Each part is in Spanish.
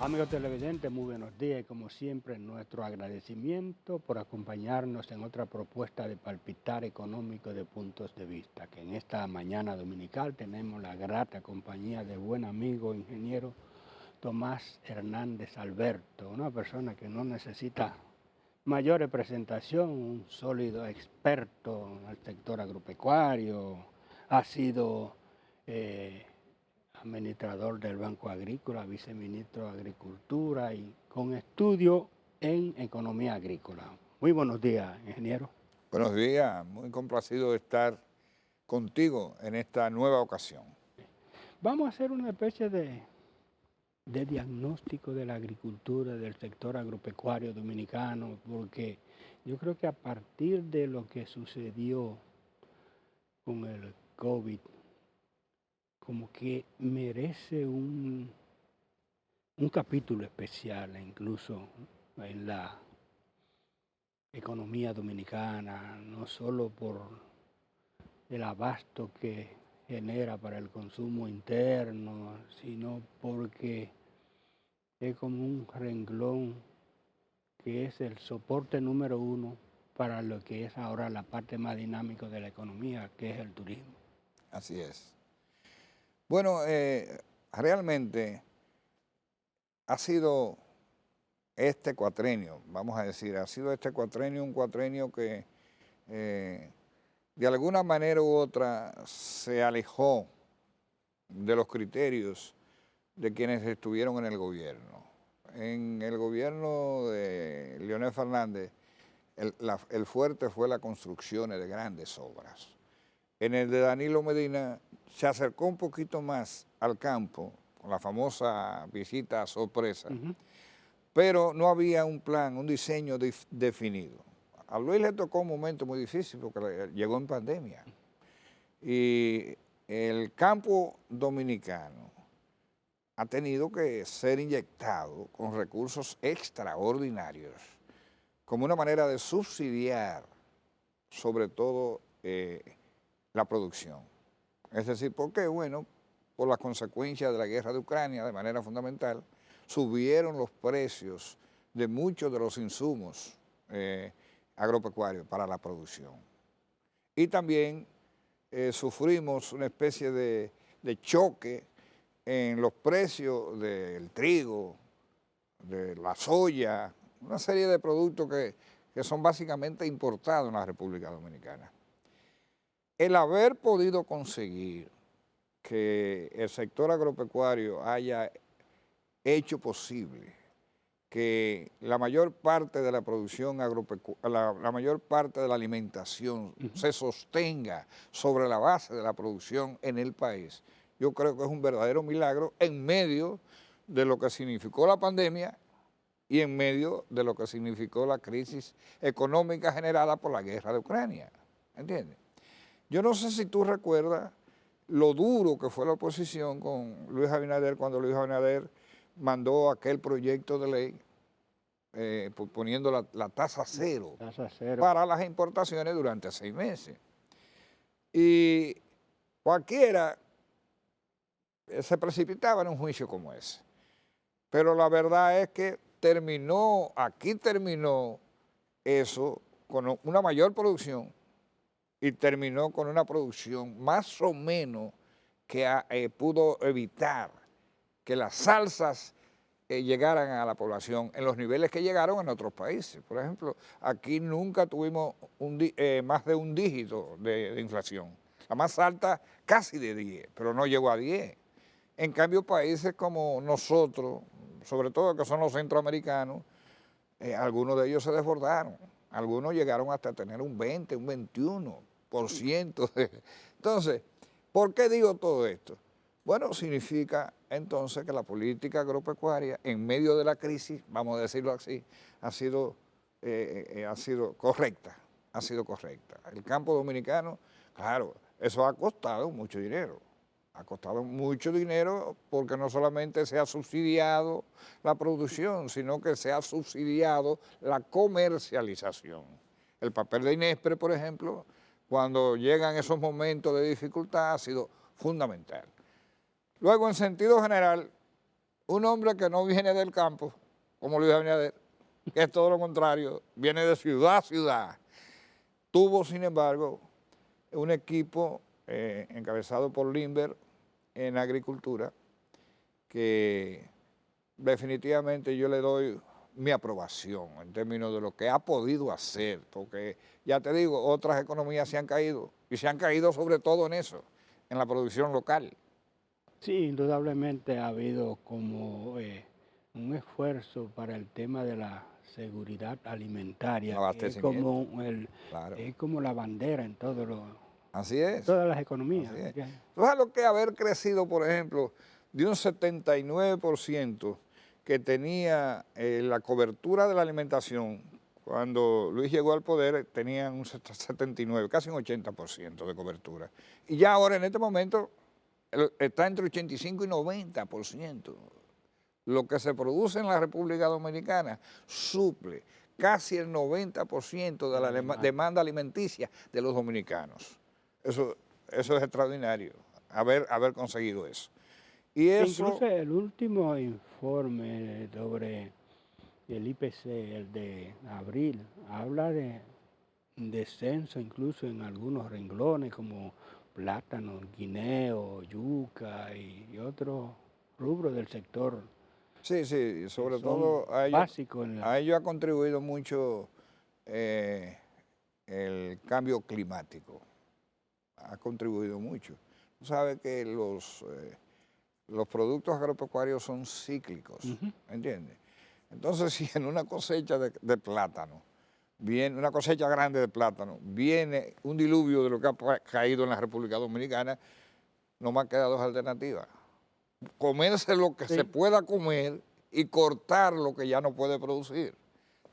Amigos televidentes, muy buenos días y como siempre nuestro agradecimiento por acompañarnos en otra propuesta de palpitar económico de puntos de vista, que en esta mañana dominical tenemos la grata compañía de buen amigo ingeniero Tomás Hernández Alberto, una persona que no necesita mayor presentación, un sólido experto en el sector agropecuario, ha sido administrador del Banco Agrícola, viceministro de Agricultura y con estudio en economía agrícola. Muy buenos días, ingeniero. Buenos días, muy complacido de estar contigo en esta nueva ocasión. Vamos a hacer una especie de diagnóstico de la agricultura, del sector agropecuario dominicano, porque yo creo que a partir de lo que sucedió con el COVID, como que merece un capítulo especial, incluso en la economía dominicana, no solo por el abasto que genera para el consumo interno, sino porque es como un renglón que es el soporte número uno para lo que es ahora la parte más dinámica de la economía, que es el turismo. Así es. Bueno, realmente ha sido este cuatrenio, vamos a decir, ha sido este cuatrenio un cuatrenio que de alguna manera u otra se alejó de los criterios de quienes estuvieron en el gobierno. En el gobierno de Leonel Fernández, el fuerte fue la construcción de grandes obras. En el de Danilo Medina se acercó un poquito más al campo, con la famosa visita sorpresa, pero no había un plan, un diseño definido. A Luis le tocó un momento muy difícil porque llegó en pandemia. Y el campo dominicano ha tenido que ser inyectado con recursos extraordinarios, como una manera de subsidiar sobre todo la producción. Es decir, porque, bueno, por las consecuencias de la guerra de Ucrania, de manera fundamental, subieron los precios de muchos de los insumos agropecuarios para la producción. Y también sufrimos una especie de choque en los precios del trigo, de la soya, una serie de productos que son básicamente importados en la República Dominicana. El haber podido conseguir que el sector agropecuario haya hecho posible que la mayor parte de la producción agropecuaria, la mayor parte de la alimentación se sostenga sobre la base de la producción en el país, yo creo que es un verdadero milagro en medio de lo que significó la pandemia y en medio de lo que significó la crisis económica generada por la guerra de Ucrania, ¿entiendes? Yo no sé si tú recuerdas lo duro que fue la oposición con Luis Abinader cuando Luis Abinader mandó aquel proyecto de ley poniendo la tasa cero para las importaciones durante 6 meses. Y cualquiera se precipitaba en un juicio como ese. Pero la verdad es que aquí terminó eso con una mayor producción y terminó con una producción más o menos que pudo evitar que las salsas llegaran a la población en los niveles que llegaron en otros países. Por ejemplo, aquí nunca tuvimos más de un dígito de inflación. La más alta casi de 10, pero no llegó a 10. En cambio, países como nosotros, sobre todo que son los centroamericanos, algunos de ellos se desbordaron. Algunos llegaron hasta tener un 20, un 21%. Entonces, ¿por qué digo todo esto? Bueno, significa entonces que la política agropecuaria en medio de la crisis, vamos a decirlo así, ha sido correcta, ha sido correcta. El campo dominicano, claro, eso ha costado mucho dinero. Ha costado mucho dinero porque no solamente se ha subsidiado la producción, sino que se ha subsidiado la comercialización. El papel de Inespre, por ejemplo, cuando llegan esos momentos de dificultad ha sido fundamental. Luego, en sentido general, un hombre que no viene del campo, como Luis Abinader, que es todo lo contrario, viene de ciudad a ciudad. Tuvo, sin embargo, un equipo encabezado por Limber en agricultura, que definitivamente yo le doy mi aprobación en términos de lo que ha podido hacer, porque ya te digo, otras economías se han caído, y se han caído sobre todo en eso, en la producción local. Sí, indudablemente ha habido como un esfuerzo para el tema de la seguridad alimentaria, que Abastecimiento, claro. es como la bandera en Así es. todas las economías. Así es. ¿Tú sabes lo que haber crecido, por ejemplo, de un 79% que tenía la cobertura de la alimentación? Cuando Luis llegó al poder tenían un 79, casi un 80% de cobertura. Y ya ahora en este momento está entre 85 y 90%. Lo que se produce en la República Dominicana suple casi el 90% de la demanda alimenticia de los dominicanos. Eso es extraordinario, haber conseguido eso. Y eso, incluso el último informe sobre el IPC, el de abril, habla de descenso incluso en algunos renglones como plátano, guineo, yuca y otros rubros del sector. sí, sobre todo a ello ha contribuido mucho el cambio climático. Ha contribuido mucho. Tú sabes que los productos agropecuarios son cíclicos, ¿entiendes? Entonces, si en una cosecha de plátano, una cosecha grande de plátano, viene un diluvio de lo que ha caído en la República Dominicana, no me queda dos alternativas. Comerse lo que se pueda comer y cortar lo que ya no puede producir.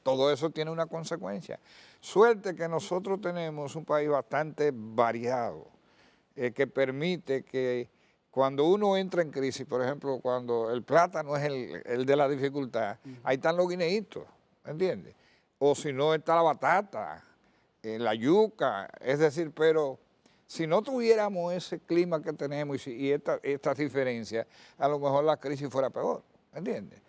Todo eso tiene una consecuencia. Suerte que nosotros tenemos un país bastante variado, que permite que cuando uno entra en crisis, por ejemplo, cuando el plátano es el de la dificultad, ahí están los guineitos, ¿entiendes? O si no está la batata, la yuca, es decir, pero si no tuviéramos ese clima que tenemos y estas diferencias, a lo mejor la crisis fuera peor, ¿entiendes?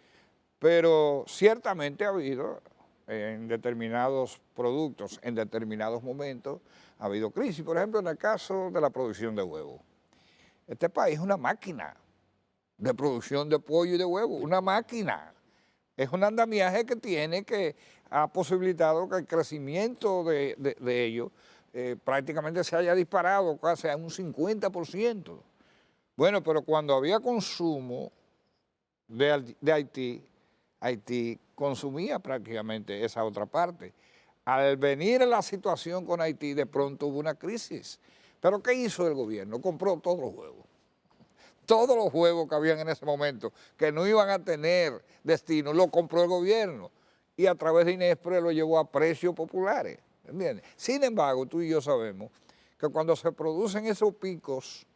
Pero ciertamente ha habido en determinados productos, en determinados momentos, ha habido crisis. Por ejemplo, en el caso de la producción de huevos. Este país es una máquina de producción de pollo y de huevo, una máquina. Es un andamiaje que ha posibilitado que el crecimiento de ellos prácticamente se haya disparado casi a un 50%. Bueno, pero cuando había consumo de Haití, Haití consumía prácticamente esa otra parte. Al venir la situación con Haití, de pronto hubo una crisis. ¿Pero qué hizo el gobierno? Compró todos los huevos. Todos los huevos que habían en ese momento, que no iban a tener destino, lo compró el gobierno. Y a través de Inespre lo llevó a precios populares, ¿entiendes? Sin embargo, tú y yo sabemos que cuando se producen esos picos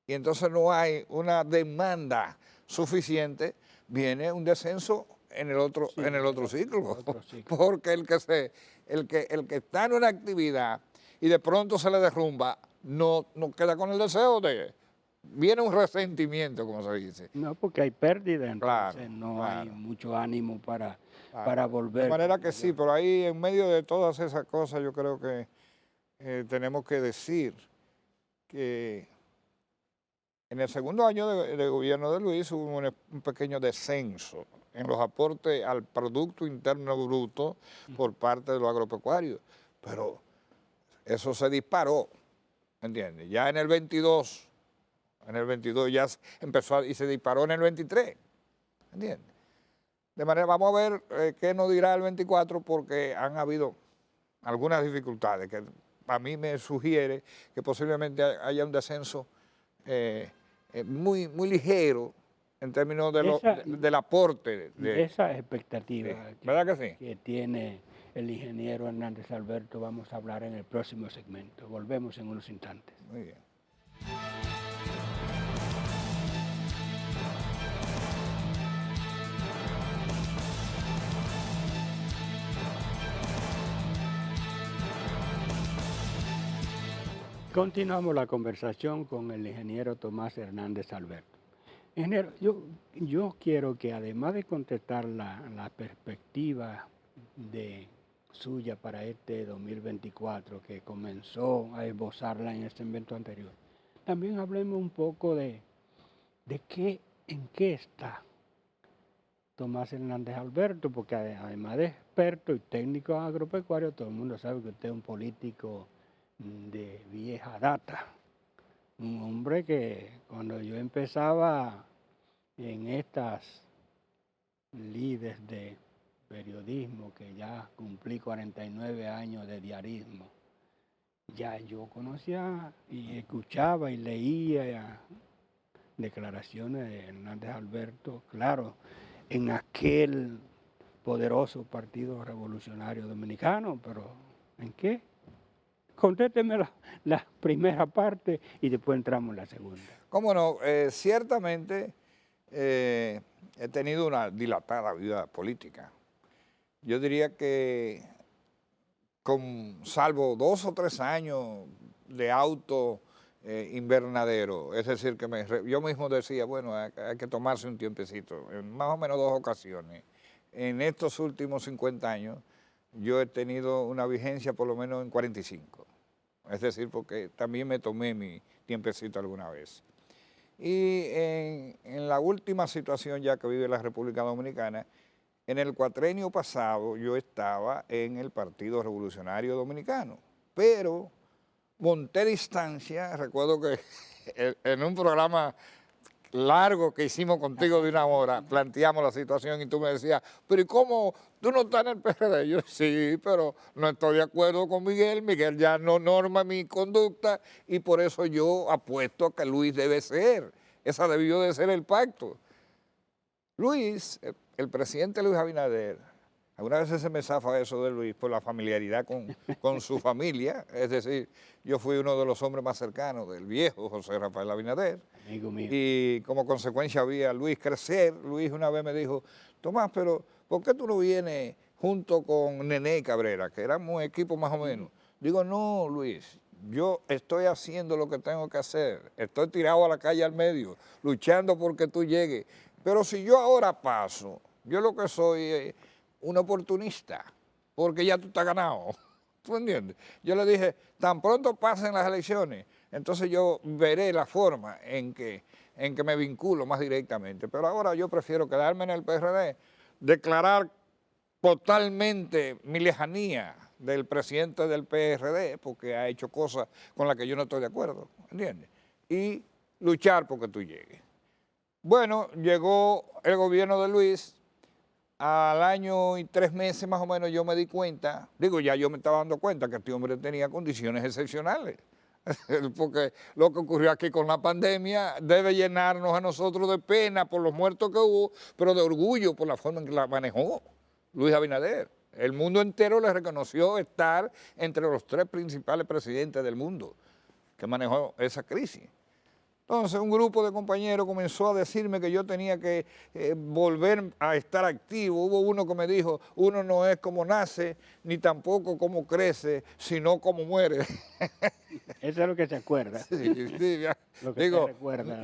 y entonces no hay una demanda suficiente, viene un descenso en el otro ciclo. Porque el que está en una actividad y de pronto se le derrumba, no queda con el deseo viene un resentimiento, como se dice. No, porque hay pérdida, entonces claro, no hay mucho ánimo para volver. De manera que sí, pero ahí en medio de todas esas cosas yo creo que tenemos que decir que en el segundo año de gobierno de Luis hubo un pequeño descenso en los aportes al Producto Interno Bruto por parte de los agropecuarios, pero eso se disparó, ¿entiendes? Ya en el 22 ya empezó y se disparó en el 23, ¿entiendes? De manera, vamos a ver qué nos dirá el 24 porque han habido algunas dificultades que a mí me sugiere que posiblemente haya un descenso muy ligero en términos del aporte. De esa expectativa ¿verdad que sí? Que tiene el ingeniero Hernández Alberto, vamos a hablar en el próximo segmento. Volvemos en unos instantes. Muy bien. Continuamos la conversación con el ingeniero Tomás Hernández Alberto. Ingeniero, yo quiero que además de contestar la perspectiva de suya para este 2024 que comenzó a esbozarla en este evento anterior, también hablemos un poco en qué está Tomás Hernández Alberto, porque además de experto y técnico agropecuario, todo el mundo sabe que usted es un político de vieja data. Un hombre que cuando yo empezaba en estas lides de periodismo, que ya cumplí 49 años de diarismo, ya yo conocía y escuchaba y leía declaraciones de Hernández Alberto, claro, en aquel poderoso Partido Revolucionario Dominicano, pero ¿en qué? Contésteme la primera parte y después entramos en la segunda. Cómo no, ciertamente he tenido una dilatada vida política. Yo diría que salvo 2 o 3 años de auto invernadero, es decir, que yo mismo decía, bueno, hay que tomarse un tiempecito, en más o menos 2 ocasiones. En estos últimos 50 años yo he tenido una vigencia por lo menos en 45, es decir, porque también me tomé mi tiempecito alguna vez. Y en la última situación ya que vive la República Dominicana, en el cuatrenio pasado yo estaba en el Partido Revolucionario Dominicano, pero monté distancia. Recuerdo que en un programa largo que hicimos contigo de 1 hora, planteamos la situación y tú me decías, pero ¿y cómo tú no estás en el PRD? Yo, sí, pero no estoy de acuerdo con Miguel, Miguel ya no norma mi conducta y por eso yo apuesto a que Luis debe ser, esa debió de ser el pacto. Luis, el presidente Luis Abinader, algunas veces se me zafa eso de Luis por la familiaridad con su familia, es decir, yo fui uno de los hombres más cercanos del viejo José Rafael Abinader, Amigo mío. y como consecuencia vi a Luis crecer. Luis una vez me dijo, Tomás, pero ¿por qué tú no vienes junto con Nené Cabrera, que éramos equipo más o menos? Digo, no, Luis, yo estoy haciendo lo que tengo que hacer, estoy tirado a la calle al medio, luchando porque tú llegues, pero si yo ahora paso, yo lo que soy es un oportunista, porque ya tú estás ganado, ¿tú entiendes? Yo le dije, tan pronto pasen las elecciones, entonces yo veré la forma en que me vinculo más directamente, pero ahora yo prefiero quedarme en el PRD, declarar totalmente mi lejanía del presidente del PRD, porque ha hecho cosas con las que yo no estoy de acuerdo, ¿entiendes? Y luchar porque tú llegues. Bueno, llegó el gobierno de Luis, al año y 3 meses más o menos yo me di cuenta, digo, ya yo me estaba dando cuenta que este hombre tenía condiciones excepcionales, porque lo que ocurrió aquí con la pandemia debe llenarnos a nosotros de pena por los muertos que hubo, pero de orgullo por la forma en que la manejó Luis Abinader. El mundo entero le reconoció estar entre los 3 principales presidentes del mundo que manejó esa crisis. Entonces un grupo de compañeros comenzó a decirme que yo tenía que volver a estar activo. Hubo uno que me dijo, uno no es como nace, ni tampoco como crece, sino como muere. Eso es lo que se acuerda. Sí, lo que se recuerda.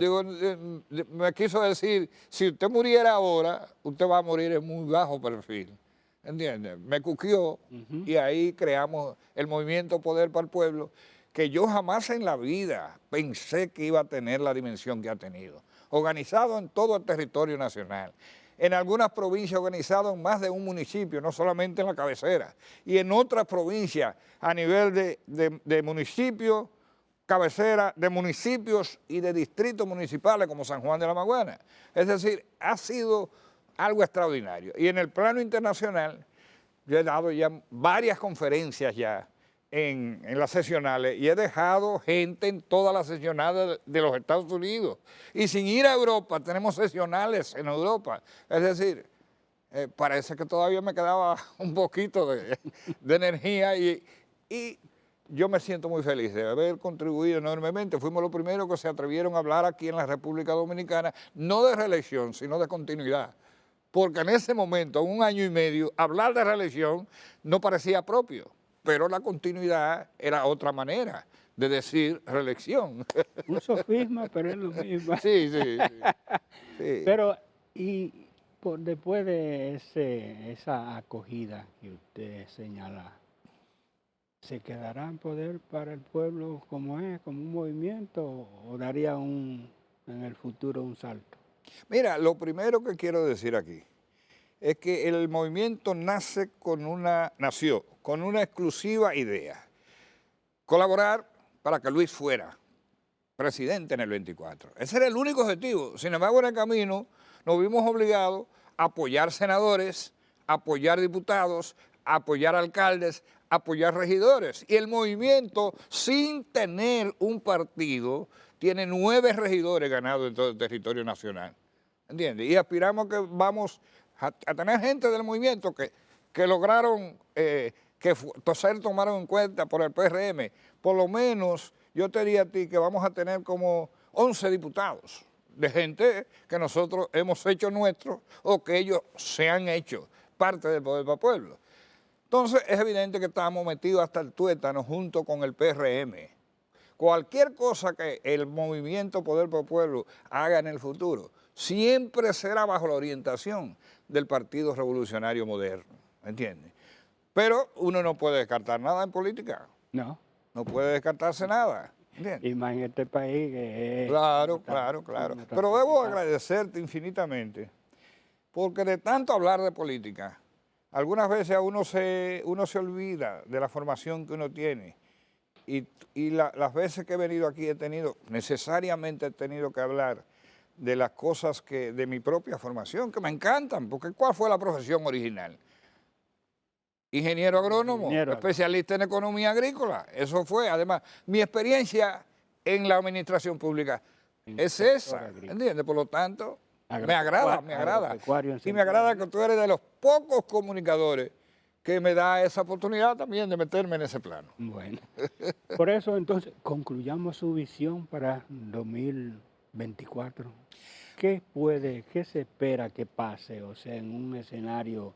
Me quiso decir, si usted muriera ahora, usted va a morir en muy bajo perfil. ¿Entiendes? Me cuquió y ahí creamos el movimiento Poder para el Pueblo, que yo jamás en la vida pensé que iba a tener la dimensión que ha tenido. Organizado en todo el territorio nacional, en algunas provincias organizado en más de un municipio, no solamente en la cabecera, y en otras provincias a nivel de municipios, cabecera, de municipios y de distritos municipales como San Juan de la Maguana. Es decir, ha sido algo extraordinario. Y en el plano internacional, yo he dado ya varias conferencias ya, en las sesionales, y he dejado gente en todas las sesionales de los Estados Unidos. Y sin ir a Europa, tenemos sesionales en Europa. Es decir, parece que todavía me quedaba un poquito de energía y yo me siento muy feliz de haber contribuido enormemente. Fuimos los primeros que se atrevieron a hablar aquí en la República Dominicana, no de reelección, sino de continuidad. Porque en ese momento, 1 año y medio, hablar de reelección no parecía propio. pero la continuidad era otra manera de decir reelección. Un sofisma, pero es lo mismo. Sí, sí, sí. Sí. Pero, y después de esa acogida que usted señala, ¿se quedará en poder para el pueblo como es, como un movimiento, o daría en el futuro un salto? Mira, lo primero que quiero decir aquí es que el movimiento nació con una exclusiva idea: colaborar para que Luis fuera presidente en el 24. Ese era el único objetivo. Sin embargo, en el camino nos vimos obligados a apoyar senadores, a apoyar diputados, a apoyar alcaldes, a apoyar regidores. Y el movimiento, sin tener un partido, tiene 9 regidores ganados en todo el territorio nacional. ¿Entiendes? Y aspiramos que vamos a tener gente del movimiento que lograron ser tomaron en cuenta por el PRM. Por lo menos, yo te diría a ti que vamos a tener como 11 diputados de gente que nosotros hemos hecho nuestro o que ellos se han hecho parte del Poder para el Pueblo. Entonces, es evidente que estamos metidos hasta el tuétano junto con el PRM. Cualquier cosa que el movimiento Poder para el Pueblo haga en el futuro siempre será bajo la orientación del Partido Revolucionario Moderno, ¿entiendes? Pero uno no puede descartar nada en política. No. No puede descartarse nada, ¿entiendes? Y más en este país que es... Claro. Pero debo agradecerte infinitamente, porque de tanto hablar de política, algunas veces a uno se olvida de la formación que uno tiene. Y las veces que he venido aquí necesariamente he tenido que hablar de las cosas de mi propia formación, que me encantan, porque ¿cuál fue la profesión original? Ingeniero agrónomo, especialista en economía agrícola. Eso fue, además, mi experiencia en la administración pública es esa, ¿entiendes? Por lo tanto, me agrada. Y me agrada que tú eres de los pocos comunicadores que me da esa oportunidad también de meterme en ese plano. Bueno, por eso entonces concluyamos su visión para 2024. ¿Qué se espera que pase? O sea, en un escenario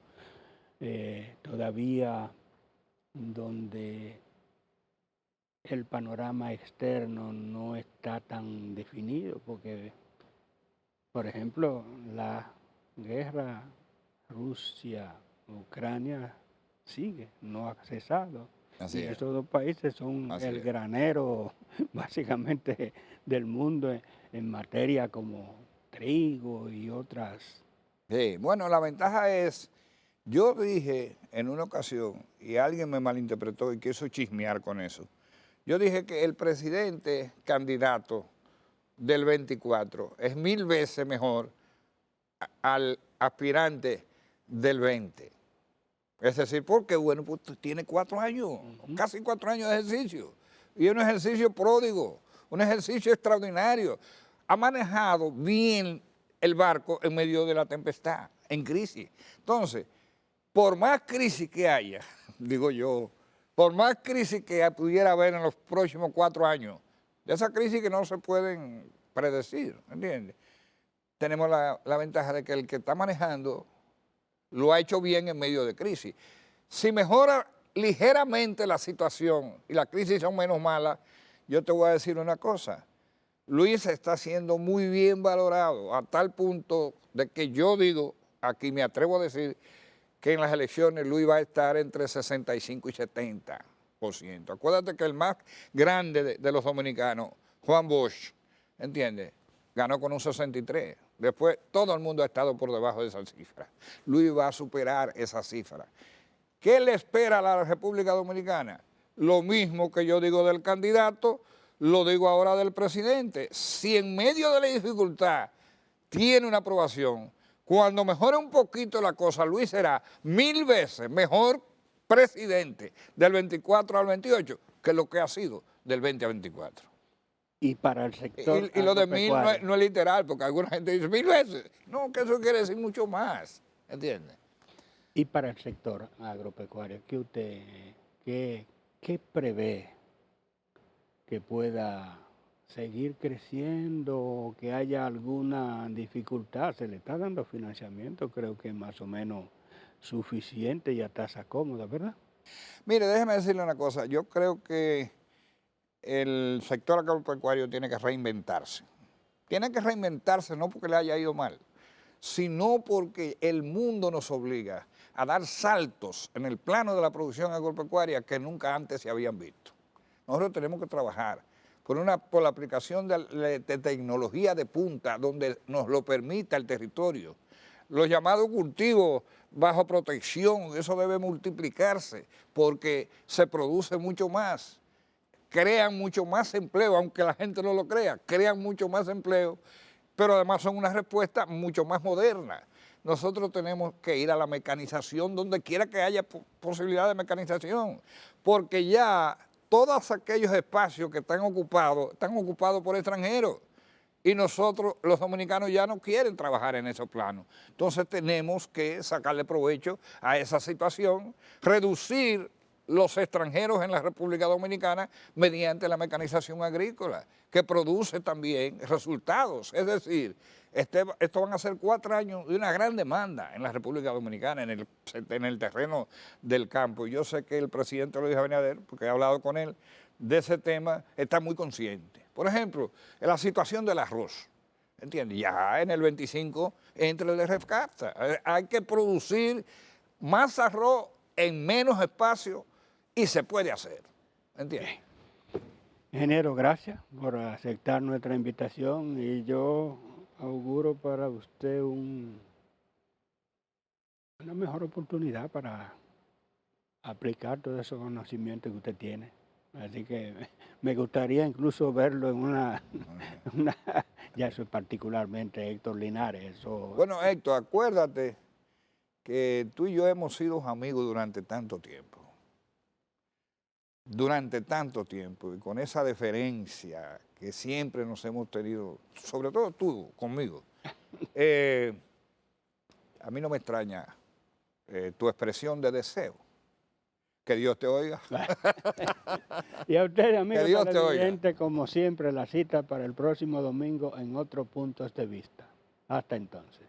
todavía donde el panorama externo no está tan definido, porque, por ejemplo, la guerra Rusia-Ucrania sigue, no ha cesado. Así y es. esos dos países son Así el es. granero básicamente del mundo en materia como trigo y otras. Sí, bueno, la ventaja es, yo dije en una ocasión, y alguien me malinterpretó y quiso chismear con eso, yo dije que el presidente candidato del 24 es 1000 veces mejor al aspirante del 20. Es decir, porque, bueno, pues tiene 4 años, casi 4 años de ejercicio, y es un ejercicio pródigo, un ejercicio extraordinario. Ha manejado bien el barco en medio de la tempestad, en crisis. Entonces, por más crisis que haya, digo yo, por más crisis que pudiera haber en los próximos 4 años, de esas crisis que no se pueden predecir, ¿entiendes? Tenemos la ventaja de que el que está manejando lo ha hecho bien en medio de crisis. Si mejora ligeramente la situación y las crisis son menos malas, yo te voy a decir una cosa. Luis está siendo muy bien valorado a tal punto de que yo digo, aquí me atrevo a decir, que en las elecciones Luis va a estar entre 65 y 70%. Acuérdate que el más grande de los dominicanos, Juan Bosch, ¿entiendes?, ganó con un 63%. Después todo el mundo ha estado por debajo de esa cifra. Luis va a superar esa cifra. ¿Qué le espera a la República Dominicana? Lo mismo que yo digo del candidato, lo digo ahora del presidente. Si en medio de la dificultad tiene una aprobación, cuando mejore un poquito la cosa, Luis será 1000 veces mejor presidente del 24 al 28 que lo que ha sido del 20 al 24. Y para el sector Y lo de 1000 no es literal, porque alguna gente dice 1000 veces. No, que eso quiere decir mucho más, ¿entiendes? Y para el sector agropecuario, ¿qué prevé que pueda seguir creciendo o que haya alguna dificultad? Se le está dando financiamiento, creo que más o menos suficiente y a tasa cómoda, ¿verdad? Mire, déjeme decirle una cosa. Yo creo que el sector agropecuario tiene que reinventarse. Tiene que reinventarse no porque le haya ido mal, sino porque el mundo nos obliga a dar saltos en el plano de la producción agropecuaria que nunca antes se habían visto. Nosotros tenemos que trabajar por la aplicación de tecnología de punta donde nos lo permita el territorio. Los llamados cultivos bajo protección, eso debe multiplicarse porque se produce mucho más, crean mucho más empleo, aunque la gente no lo crea, crean mucho más empleo, pero además son una respuesta mucho más moderna. Nosotros tenemos que ir a la mecanización donde quiera que haya posibilidad de mecanización, porque ya todos aquellos espacios que están ocupados por extranjeros. Y nosotros, los dominicanos, ya no quieren trabajar en esos planos. Entonces tenemos que sacarle provecho a esa situación, reducir los extranjeros en la República Dominicana mediante la mecanización agrícola, que produce también resultados. Es decir, esto van a ser 4 años de una gran demanda en la República Dominicana, en el terreno del campo. Yo sé que el presidente Luis Abinader, porque he hablado con él de ese tema, está muy consciente. Por ejemplo, en la situación del arroz, ¿entiendes? Ya en el 25 entra el REFCAFTA. Hay que producir más arroz en menos espacio y se puede hacer, ¿entiendes? Ingeniero, gracias por aceptar nuestra invitación y yo auguro para usted una mejor oportunidad para aplicar todos esos conocimientos que usted tiene. Así que me gustaría incluso verlo en ya eso es particularmente Héctor Linares. Eso, Bueno, Héctor, acuérdate que tú y yo hemos sido amigos durante tanto tiempo. Y con esa deferencia que siempre nos hemos tenido, sobre todo tú conmigo. A mí no me extraña tu expresión de deseo. Que Dios te oiga. Y a ustedes, amigos Dios te oiga. televidentes, como siempre, la cita para el próximo domingo en otros puntos de vista. Hasta entonces.